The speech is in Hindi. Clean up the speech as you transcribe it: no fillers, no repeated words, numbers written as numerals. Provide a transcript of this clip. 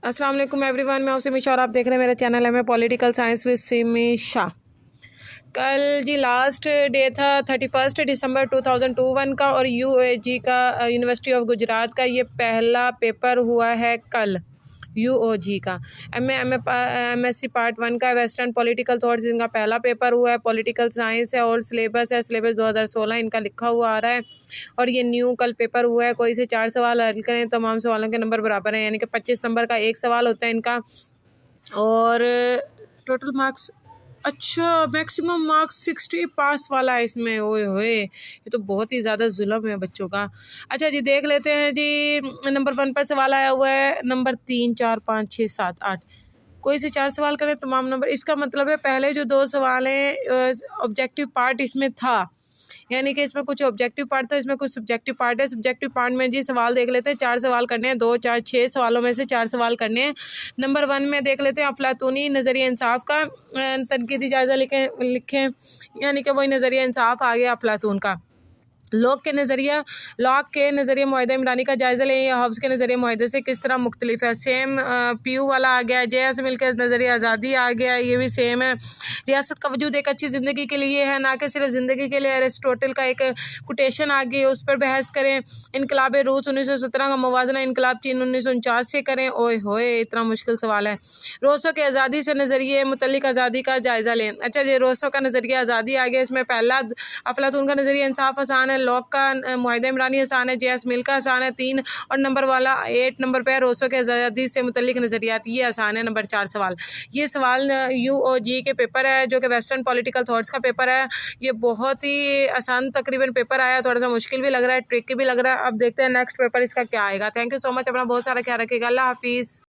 अस्सलाम वालेकुम एवरीवन, मैं हूं सिमी शाह और आप देख रहे हैं मेरा चैनल है मैं political science with Simi Shah. कल जी लास्ट डे था 31 दिसंबर 2021 का और यूओजी का यूनिवर्सिटी ऑफ गुजरात का ये पहला पेपर हुआ है कल। यूओजी का एमएससी पार्ट 1 का वेस्टर्न पॉलिटिकल थॉट्स इनका पहला पेपर हुआ है। पॉलिटिकल साइंस है और सिलेबस 2016 इनका लिखा हुआ आ रहा है और ये न्यू कल पेपर हुआ है। कोई से 4 सवाल हल करें, तमाम सवालों के नंबर बराबर हैं, यानी कि 25 नंबर का एक सवाल होता है इनका और टोटल मार्क्स मैक्सिमम मार्क्स 60 पास वाला है इसमें। ओए होए, ये तो बहुत ही ज़्यादा जुल्म है बच्चों का। अच्छा जी, देख लेते हैं जी। नंबर 1 पर सवाल आया हुआ है, नंबर 3, 4, 5, 6, 7, 8। कोई से 4 सवाल करें तमाम नंबर। इसका मतलब है पहले जो 2 सवाल हैं ऑब्जेक्टिव पार्ट इसमें था, यानी कि इसमें कुछ ऑब्जेक्टिव पार्ट था, इसमें कुछ सब्जेक्टिव पार्ट है। सब्जेक्टिव पार्ट में जी सवाल देख लेते हैं, 4 सवाल करने हैं, 2, 4, 6 सवालों में से 4 सवाल करने हैं। नंबर 1 में देख लेते हैं अफलातूनी नज़रिया इंसाफ का तनकीदी जायज़ा लिखें, यानी कि वही नज़रिया इंसाफ आ गया अफलातून का। लॉक के नज़रिए मुआहिदा इमरानी का जायज़ा लें, या हफ्स के नज़रिए मुआहिदे से किस तरह मुख्तलिफ है। सेम पीयू वाला आ गया, जया से मिलकर नज़रिया आज़ादी आ गया, ये भी सेम है। रियासत का वजूद एक अच्छी ज़िंदगी के लिए है, ना कि सिर्फ ज़िंदगी के लिए। अरिस्टोटल का एक कोटेशन आ गई, उस पर बहस करें। इनकलाब रूस 1917 का मुवाजना इनकलाब चीन 1949 से करें। ओए होए, इतना मुश्किल सवाल है। रोसो के आज़ादी से नज़रिए मुतल्लिक आज़ादी का जायज़ा लें। अच्छा जी, रोसो का नज़रिया आज़ादी आ गया, इसमें पहला अफलातून का नज़रिया इंसाफ आसान है, लॉक का मुआहिदा इमरानी आसान है, जे.एस. मिल का आसान है 3, और नंबर वाला 8 नंबर पे रोसो के आज़ादी से मुतल्लिक नज़रियात, ये आसान है। नंबर 4 सवाल, ये सवाल यूओजी के पेपर है जो कि वेस्टर्न पॉलिटिकल थॉट्स का पेपर है। ये बहुत ही आसान तकरीबन पेपर आया, थोड़ा सा मुश्किल भी लग रहा है, ट्रिकी भी लग रहा है। अब देखते हैं नेक्स्ट पेपर इसका क्या आएगा। थैंक यू सो मच, अपना बहुत सारा ख्याल रखिएगा। अल्लाह हाफिज़।